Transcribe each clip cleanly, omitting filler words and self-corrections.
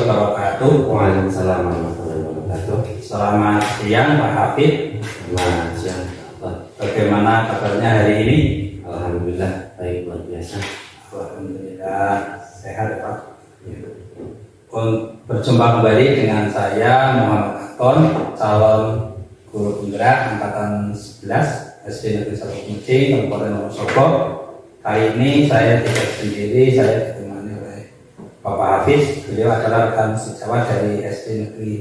wabarakatuh. Waalaikumsalam warahmatullahi wabarakatuh. Selamat siang Pak Hafid. Selamat siang. Bagaimana kabarnya hari ini? Alhamdulillah baik, luar biasa. Alhamdulillah sehat ya Pak. Berjumpa kembali dengan saya Muhammad Akton, calon guru penggerak angkatan 11 SD Negeri 1 Kunci, Kabupaten Wonosobo. Kali ini saya tidak sendiri, saya ditemani oleh Bapak Hafiz. Beliau adalah rekan sejawat dari SD Negeri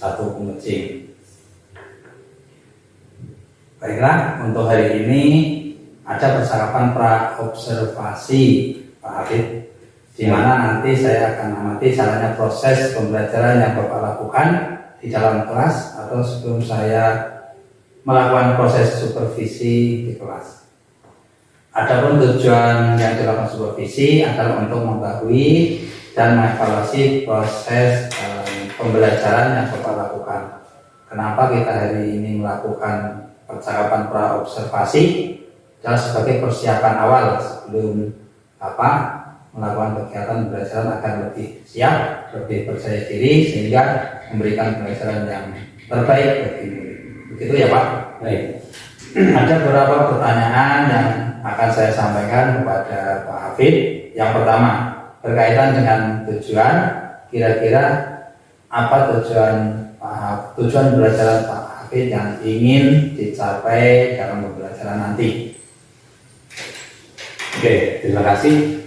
1 Kunci. Baiklah, untuk hari ini ada percakapan pra-observasi Pak Hafiz, di mana nanti saya akan amati caranya proses pembelajaran yang Bapak lakukan di dalam kelas atau sebelum saya melakukan proses supervisi di kelas. Adapun tujuan yang dilakukan supervisi adalah untuk mengetahui dan mengevaluasi proses pembelajaran yang Bapak lakukan. Kenapa kita hari ini melakukan percakapan pra-observasi? Adalah sebagai persiapan awal sebelum melakukan kegiatan pembelajaran agar lebih siap, lebih percaya diri, sehingga memberikan pembelajaran yang terbaik bagi murid. Begitu ya Pak? Baik. Ada beberapa pertanyaan yang akan saya sampaikan kepada Pak Hafid. Yang pertama, berkaitan dengan tujuan. Kira-kira apa tujuan pembelajaran Pak Hafid yang ingin dicapai dalam pembelajaran nanti? Oke, terima kasih.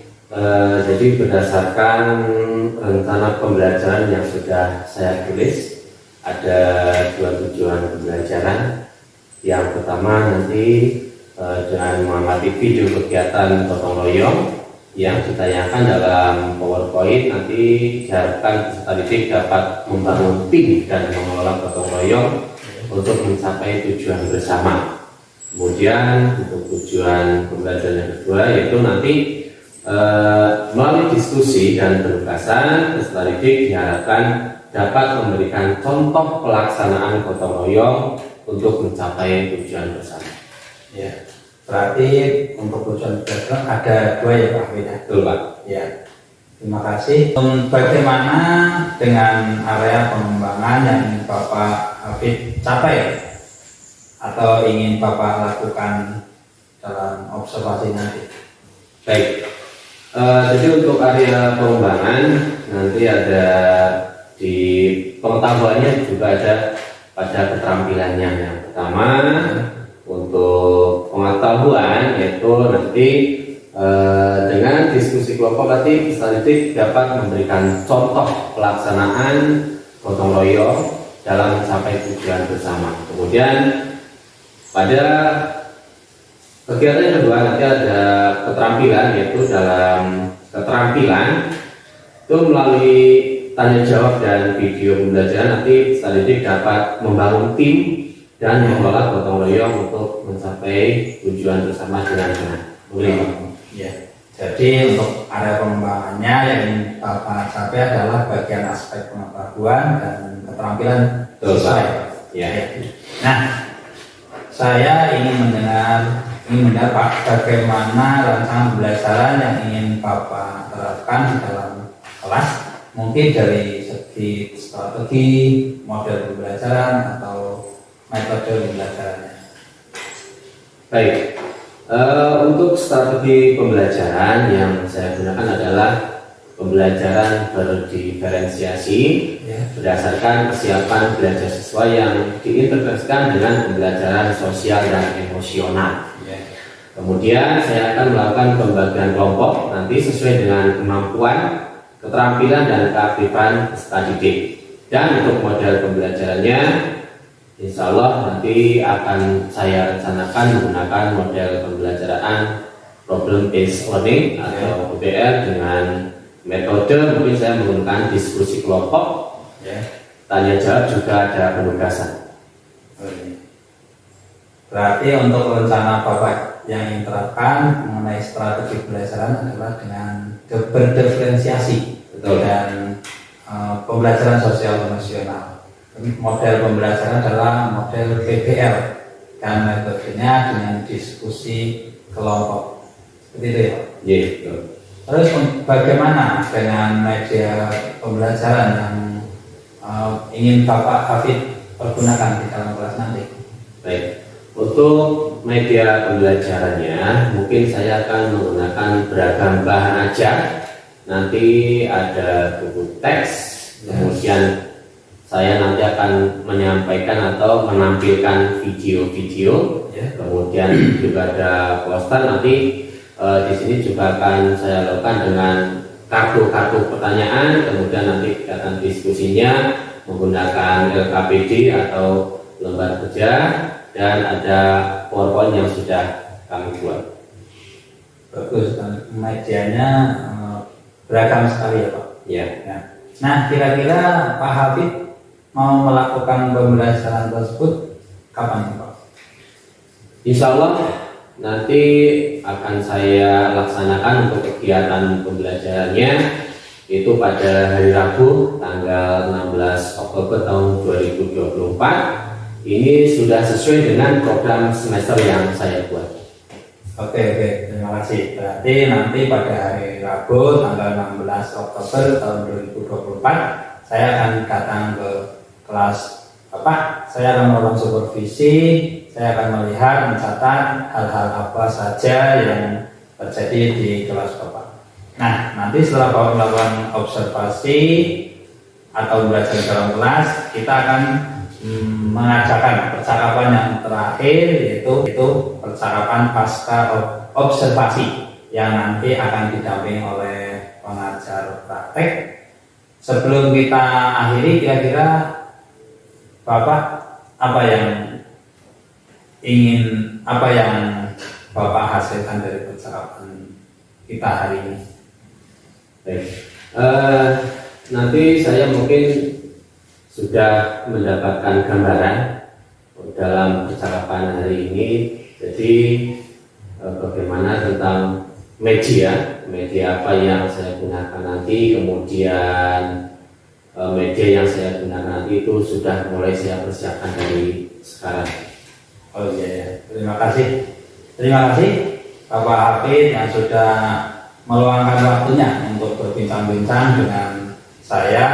Jadi berdasarkan rencana pembelajaran yang sudah saya tulis, ada dua tujuan pembelajaran. Yang pertama nanti dengan mengamati video kegiatan gotong royong yang ditayangkan dalam PowerPoint, nanti diharapkan peserta didik dapat membangun tim dan mengelola gotong royong untuk mencapai tujuan bersama. Kemudian untuk tujuan pembelajaran yang kedua yaitu nanti melalui diskusi dan penugasan, peserta didik diharapkan dapat memberikan contoh pelaksanaan gotong royong untuk mencapai tujuan bersama. Ya, berarti untuk tujuan pembelajaran ada dua ya Pak Hafid? Betul Pak. Ya, terima kasih. Bagaimana dengan area pengembangan yang ingin Bapak Hafid capai atau ingin Bapak lakukan dalam observasi nanti? Baik. Jadi untuk area pengembangan nanti ada di pengetahuannya juga ada pada keterampilannya. Yang pertama untuk pengetahuan yaitu nanti dengan diskusi kelompok nanti peserta didik dapat memberikan contoh pelaksanaan gotong royong dalam mencapai tujuan bersama. Kemudian pada kegiatan yang kedua nanti ada keterampilan, yaitu dalam keterampilan itu melalui tanya jawab dan video pembelajaran nanti peserta didik dapat membangun tim dan mengelola gotong royong untuk mencapai tujuan bersama dengan benar. Ya. Jadi untuk area pengembangannya yang ingin Bapak capai adalah bagian aspek pengetahuan dan keterampilan siswa. Ya. Nah, saya ingin mendapat bagaimana rancangan pembelajaran yang ingin Bapak terapkan di dalam kelas, mungkin dari segi strategi, model pembelajaran atau metode pembelajarannya. Baik, untuk strategi pembelajaran yang saya gunakan adalah pembelajaran berdiferensiasi berdasarkan kesiapan belajar siswa yang diintegrasikan dengan pembelajaran sosial dan emosional. Kemudian saya akan melakukan pembagian kelompok nanti sesuai dengan kemampuan, keterampilan dan keaktifan peserta didik. Dan untuk model pembelajarannya, insya Allah nanti akan saya rencanakan menggunakan model pembelajaran problem based learning atau PBL dengan metode mungkin saya menggunakan diskusi kelompok, tanya jawab juga ada penugasan. Berarti untuk rencana Bapak yang ingin terapkan mengenai strategi pembelajaran adalah dengan berdiferensiasi dan pembelajaran sosial emosional. Model pembelajaran adalah model PBL dan metodenya dengan diskusi kelompok. Seperti itu ya? Iya, betul. Terus bagaimana dengan media pembelajaran yang ingin Bapak Hafid pergunakan di dalam kelas nanti? Baik, untuk media pembelajarannya mungkin saya akan menggunakan beragam bahan ajar. Nanti ada buku teks, kemudian saya nanti akan menyampaikan atau menampilkan video-video, kemudian juga ada poster. Nanti di sini juga akan saya lakukan dengan kartu-kartu pertanyaan, kemudian nanti akan diskusinya menggunakan LKPD atau lembar kerja, dan ada PowerPoint yang sudah kami buat. Bagus, medianya beragam sekali ya Pak. Ya. Nah, kira-kira Pak Hafid mau melakukan pembelajaran tersebut kapan Pak? Insya Allah nanti akan saya laksanakan untuk kegiatan pembelajarannya itu pada hari Rabu tanggal 16 Oktober tahun 2024. Ini sudah sesuai dengan program semester yang saya buat. Oke, terima kasih. Berarti nanti pada hari Rabu tanggal 16 Oktober tahun 2024 saya akan datang ke kelas Bapak. Saya akan melakukan supervisi. Saya akan melihat, mencatat hal-hal apa saja yang terjadi di kelas Bapak. Nah, nanti setelah Bapak melakukan observasi atau belajar dalam kelas, kita akan mengadakan percakapan yang terakhir, yaitu percakapan pasca observasi yang nanti akan didampingi oleh pengajar praktek. Sebelum kita akhiri, kira-kira Bapak apa yang Bapak hasilkan dari percakapan kita hari ini? Baik. Nanti saya mungkin sudah mendapatkan gambaran dalam percakapan hari ini. Jadi bagaimana tentang media apa yang saya gunakan nanti, kemudian media yang saya gunakan nanti itu sudah mulai saya persiapkan dari sekarang. Oh iya, terima kasih Bapak Hafid yang sudah meluangkan waktunya untuk berbincang-bincang dengan saya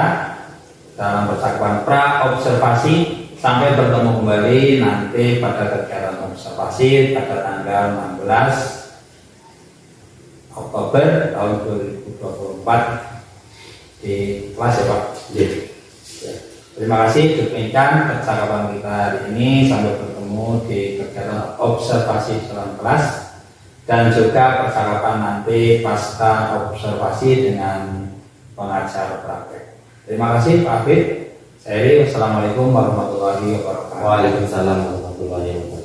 dalam percakapan pra-observasi. Sampai bertemu kembali nanti pada kegiatan observasi pada tanggal 16 Oktober tahun 2024 di kelas ya Pak. Terima kasih, demikian percakapan kita hari ini. Sampai bertemu di kegiatan observasi dalam kelas dan juga percakapan nanti pasca observasi dengan pengajar praktek. Terima kasih Pak Hafid. Saya Wassalamualaikum warahmatullahi wabarakatuh. Waalaikumsalam warahmatullahi wabarakatuh.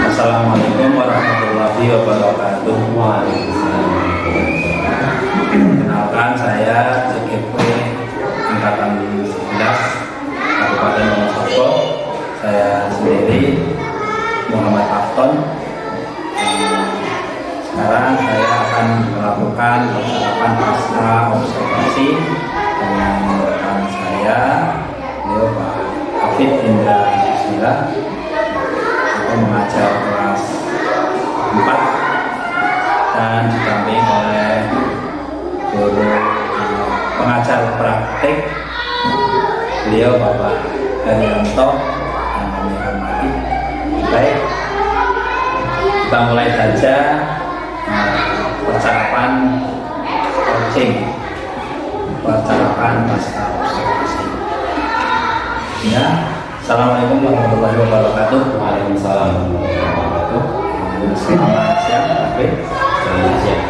Assalamualaikum warahmatullahi wabarakatuh. Kenalkan, saya CGP Angkatan 11 Kabupaten Wonosobo. Saya sendiri Muhammad Afton. Sekarang saya akan melakukan percakapan pasca observasi dengan rekan saya, beliau Pak Hafid Indra Susila, mengajar kelas 4 dan didampingi oleh guru pengajar praktik, beliau Bapak Haryanto yang kami hormati. Baik, kita mulai saja percakapan coaching percakapan pasca observasi. Ya, assalamualaikum warahmatullahi wabarakatuh. Waalaikumsalam warahmatullahi wabarakatuh. Selamat siang, Pak Fit. Selamat siang.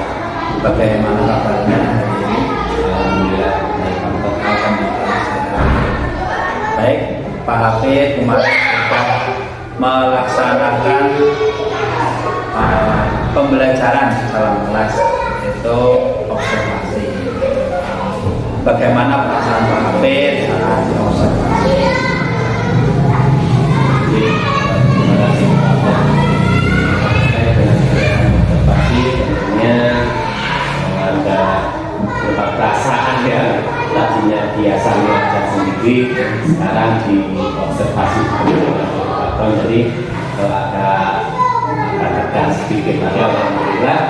Bagaimana kabarnya hari ini? Alhamdulillah baik, Pak. Alhamdulillah sehat. Baik, Pak Hafid kemarin kita melaksanakan pembelajaran dalam kelas, yaitu observasi. Bagaimana perasaan Pak Hafid saat observasi? Terima kasih Pak. Saya dengan observasi tentunya ada beberapa perasaan ya. Tadinya biasa belajar sendiri, sekarang diobservasi jadi agak tegang sedikit, tapi alhamdulillah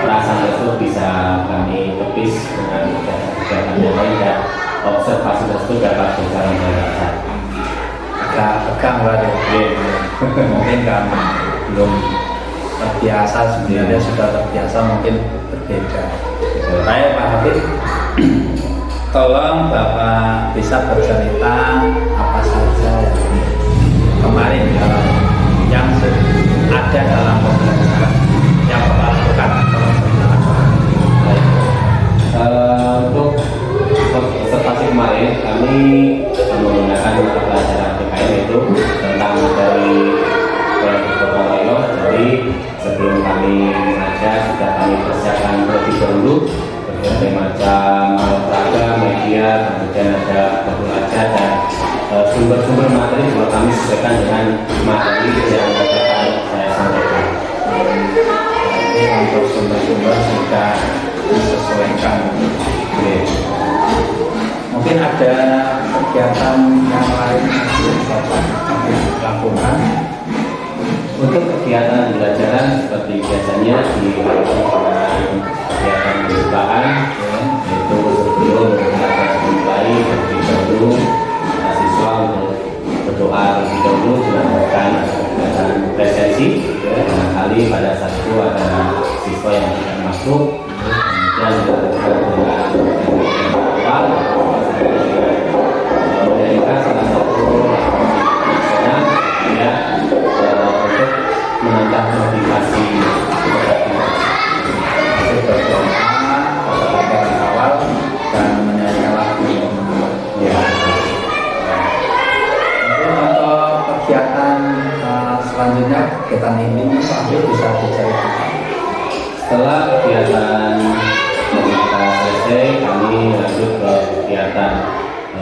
perasaan tersebut bisa kami tepis dengan kegiatan yang lain dan observasi tersebut dapat berjalan dengan lancar. Agak tegang lah ya. Mungkin kami belum terbiasa, sebenarnya sudah terbiasa mungkin berbeda. Baik Pak Hafid, tolong Bapak bisa bercerita apa saja yang kemarin yang ada dalam pembelajaran yang Bapak lakukan. Tolong ceritakan Pak. Baik. Untuk observasi kemarin kami menggunakan mata pelajaran PKN itu tentang dari proyek Kota. Jadi sebelum kami mengajar sudah kami persiapkan terlebih dahulu berbagai macam olahraga, media, kemudian ada buku ajar dan sumber-sumber materi juga kami sesuaikan dengan materi yang akan saya sampaikan. Jadi untuk sumber-sumber sudah disesuaikan. Oke. Mungkin ada kegiatan yang lain yang Bapak lakukan. Untuk kegiatan pembelajaran seperti biasanya dilakukan dengan kegiatan pembukaan, yaitu sebelum kita mulai terlebih dahulu siswa untuk berdoa lebih dahulu dilakukan kegiatan presensi. Barangkali pada saat itu ada siswa yang tidak masuk, kemudian dilakukan dengan awal menjadikan salah satu ya untuk menambah motivasi Berdoa pada awal dan menyanyikan lagu ya. Mungkin untuk kegiatan selanjutnya, kegiatan ini sambil bisa diceritakan. Setelah kegiatan kita selesai, kami lanjut ke kegiatan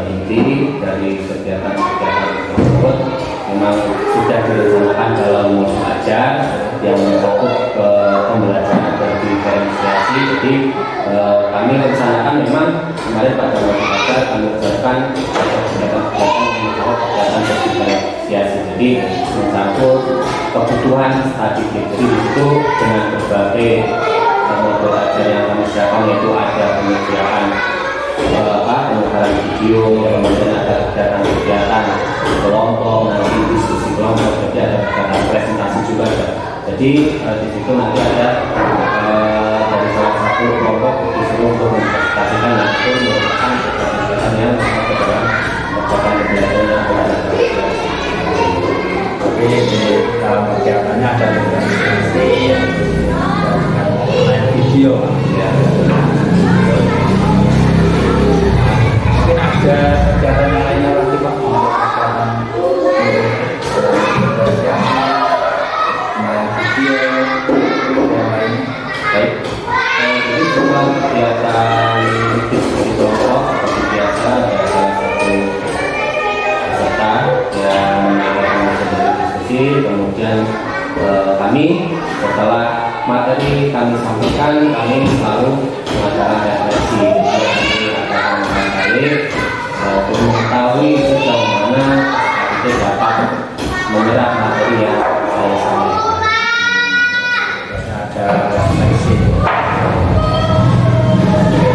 inti dari kegiatan-kegiatan tersebut. Memang sudah direncanakan dalam modul ajar yang mencakup ke pembelajaran berdiferensiasi. Jadi kami rencanakan memang kemarin pada modul ajar kami rencanakan kegiatan-kegiatan yang mencakup kegiatan berdiferensiasi. Jadi mencakup kebutuhan statistik. Jadi di situ dengan berbagai modul ajar yang kami siapkan, yaitu ada penyediaan penyebaran video, kemudian ada kegiatan-kegiatan kelompok, nanti diskusi kelompok, jadi ada kegiatan presentasi juga ada. Jadi di situ nanti ada dari salah satu kelompok disuruh untuk mempresentasikan dan itu merupakan kegiatan yang masuk ke dalam kegiatan pembelajaran yang berada di Tapi di dalam kegiatannya ada presentasi, ada video, ya. Mungkin ada kegiatan yang lainnya lagi Pak, kegiatan video, yang lain. baik. Jadi semua kegiatan diskusi kelompok seperti biasa ada salah satu peserta yang menyampaikan materi diskusi, kemudian kami setelah materi kami sampaikan, kami selalu mengadakan refleksi. Kami akan balik untuk mengetahui sejauh mana kita dapat menyerap materi yang saya sampaikan. Ada refleksi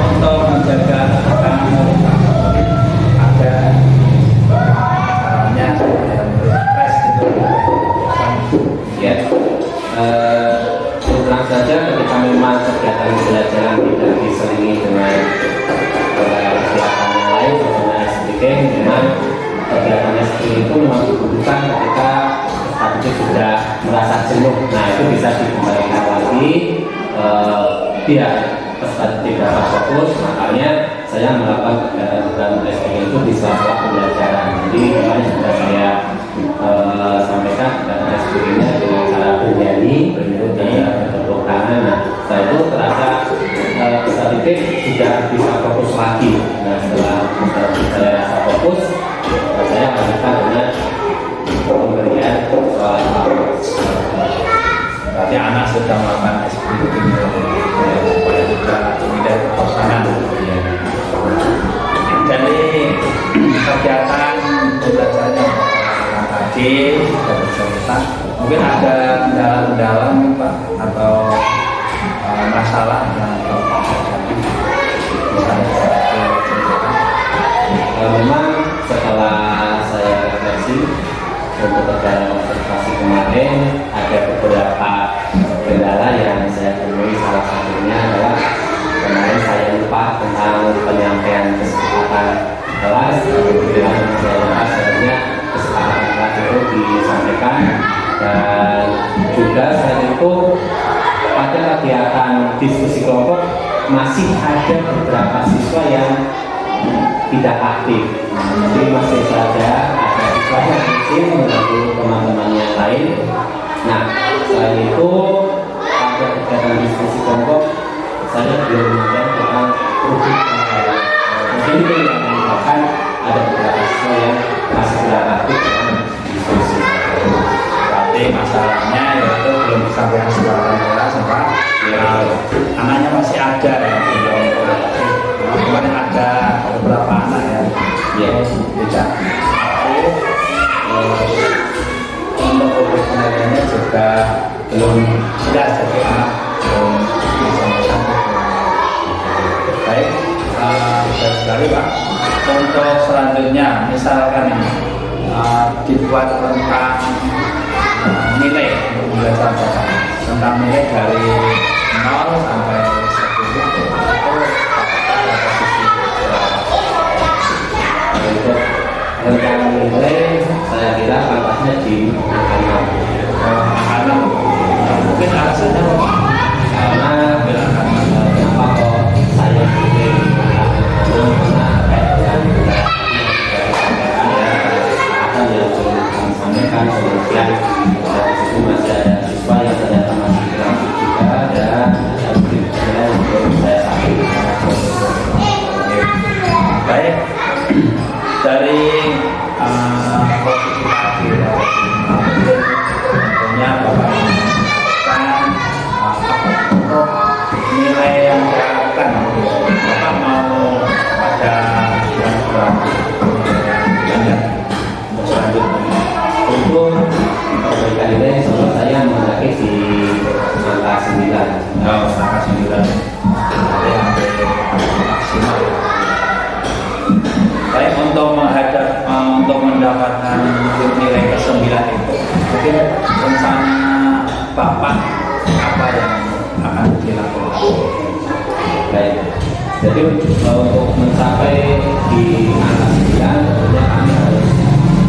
untuk menjaga kamu, ada caranya supaya refresh gitu. Ya, terang saja ketika memang kegiatan dia tidak fokus, makanya saya melakukan kegiatan SPG itu di sela-sela pembelajaran. Jadi kemarin sudah saya sampaikan kegiatan SPG-nya dengan cara bernyanyi dan bertepuk tangan. Nah, setelah itu terasa sedikit sudah bisa fokus lagi. Nah, setelah saya rasa fokus, saya lanjutkan dengan pemberian soal. Berarti anak sudah melakukan SPG supaya juga tidak kekosongan. Jadi kegiatan belajarnya tadi sudah bercerita. Mungkin ada kendala-kendala Pak atau masalah yang bisa diceritakan. Memang setelah saya refleksi untuk kegiatan observasi kemarin ada beberapa kendala yang saya temui. Salah satunya adalah kemarin saya lupa tentang penyampaian kesepakatan kelas. Kemudian saya lupa sebenarnya kesepakatan kelas itu disampaikan, dan juga selain itu pada kegiatan diskusi kelompok masih ada beberapa siswa yang tidak aktif. Jadi masih saja ada siswa yang aktif mengganggu teman-teman yang lain. Nah, selain itu pada kegiatan diskusi kelompok saya belum mengajar tentang produk. Mungkin itu yang menyebabkan ada beberapa siswa yang masih tidak aktif dalam diskusi. Berarti masalahnya yaitu belum disampaikan secara jelas, Pak. Anaknya masih ada yang belum aktif. Kemarin ada beberapa anak yang tidak aktif. Untuk proses penelitiannya juga belum jelas, jadi anak belum disampaikan. Baik, baik sekali Pak. Untuk selanjutnya, misalkan dibuat tentang nilai untuk belajar tentang nilai dari 0 sampai 10 itu pada posisi untuk tentang nilai saya kira pantasnya di karena mungkin alasannya karena kenapa kok saya pilih karena kaitan dengan akan yang disampaikan kemudian itu masih ada siswa yang ternyata masih kreatif juga, dan ada beberapa yang belum saya sampaikan. baik dari posisi tadi tentunya Bapak mengatakan untuk nilai yang diharapkan Bapak mau ada yang berapa untuk selanjutnya. Untuk perbaikan nilai semua saya menghendaki di angka 9. Angka 9 berarti hampir maksimal. Baik, untuk mendapatkan nilai ke-9 itu mungkin rencana Bapak apa yang akan dilakukan? Baik, jadi untuk mencapai di angka 9 tentunya kami harus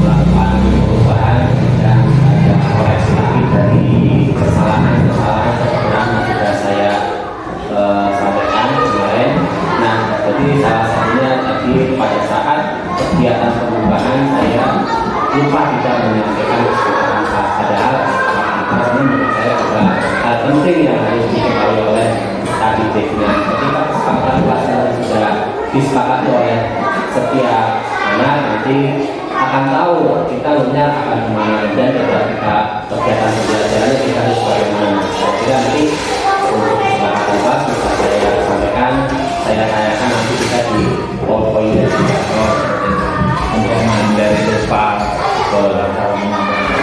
melakukan perubahan dan ada koreksi lagi dari kesalahan-kesalahan yang sudah saya sampaikan kemarin. Nah, jadi salah satunya tadi pada saat kegiatan perubahan saya lupa tidak menyampaikan kesepakatan kelas, padahal ini menurut saya juga hal penting yang harus diketahui oleh tadi Deknya. Ketika kesepakatan kelas sudah disepakati oleh setiap anak, nanti akan tahu kita alurnya akan kemana, dan ketika kegiatan pembelajarannya kita harus bagaimana. Saya kira nanti untuk kesepakatan kelas bisa saya sampaikan, saya tanyakan nanti kita di PowerPoint dan Untuk menghindari lupa dalam cara menyampaikan.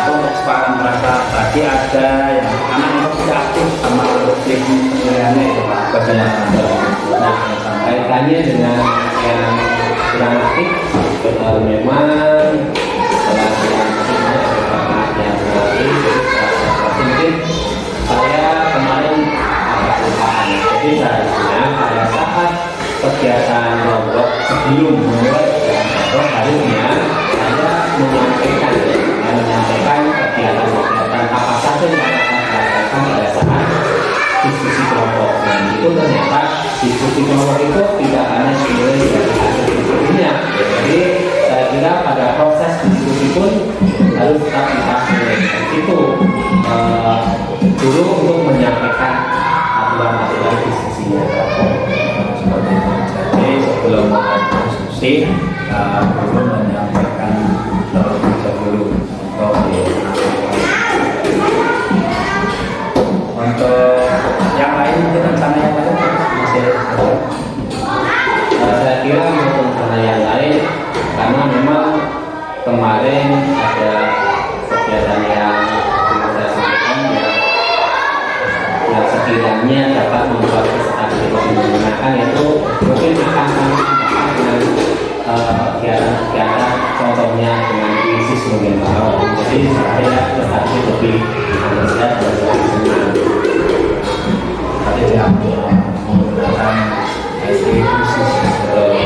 Untuk kesepakatan merasa tadi ada yang anak yang tidak aktif sama tim penilaiannya itu Pak. Bagaimana? Nah, kaitannya dengan yang kurang aktif, memang setelah kurang aktifnya beberapa yang kurang aktif, mungkin saya kemarin agak lupaan. Jadi seharusnya pada saat kegiatan kelompok sebelum memulai kegiatan kelompok harusnya saya menyampaikan kegiatan apa saja yang akan saya lakukan pada saat diskusi harus tetap dipahami. Itu dulu untuk menyampaikan aturan-aturan diskusinya. Seperti itu. Jadi sebelum mulai diskusi, perlu menyampaikan terlebih dahulu untuk yang lain mungkin rencana yang lain masih ada. Saya kira untuk rencana yang lain, karena memang kemarin ada kegiatan yang saya sampaikan yang sekiranya dapat membuat aktivitas menggunakan itu mungkin akan kami tambahkan dengan kegiatan contohnya dengan krisis mungkin jadi saya tetapi lebih antusias dan lebih senang. Tadi yang menggunakan IT khusus dari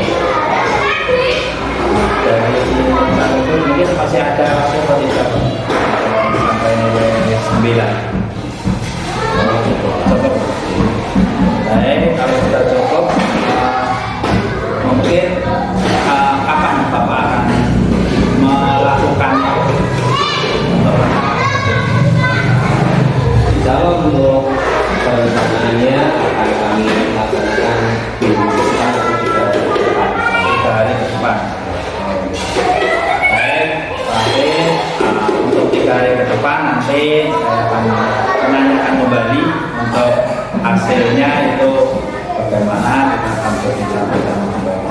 rencana itu mungkin masih ada atau tidak sampai nilai 9. Cukup. Baik, kalau sudah cukup, mungkin kapan Bapak akan melakukannya? Kalau untuk perencanaannya akan kami laksanakan minggu depan atau 3 hari ke depan. 3 hari ke depan. Baik, nanti untuk 3 hari ke depan nanti saya akan menanyakan kembali untuk hasilnya itu bagaimana, kita akan berbicara kembali.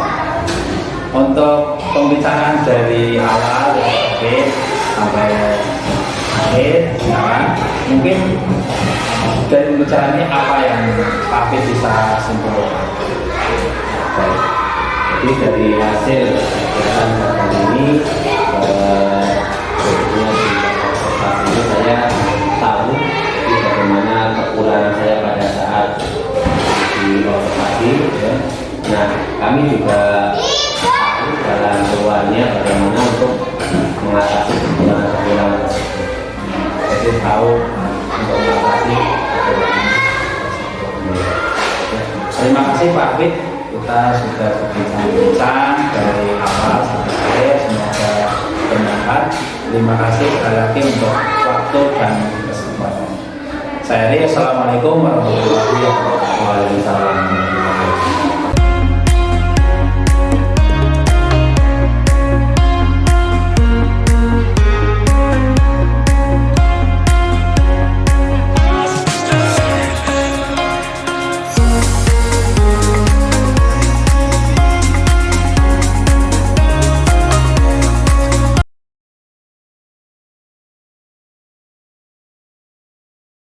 Untuk pembicaraan dari awal sampai akhir sekarang, mungkin dari pembicaraan ini apa yang Pak Fit bisa simpulkan? Baik. Jadi dari hasil kegiatan kali ini sebetulnya di observasi itu saya tahu jadi bagaimana kekurangan saya pada saat di observasi ya. Nah kami juga tahu jalan keluarnya bagaimana untuk mengatasi kekurangan-kekurangan. Jadi tahu untuk mengatasi. Terima kasih Pak Fit, kita sudah berbincang-bincang dari awal sampai akhir, semoga bermanfaat. Terima kasih sekali lagi untuk waktu dan kesempatan. Saya Ri, assalamualaikum warahmatullahi wabarakatuh. Waalaikumsalam.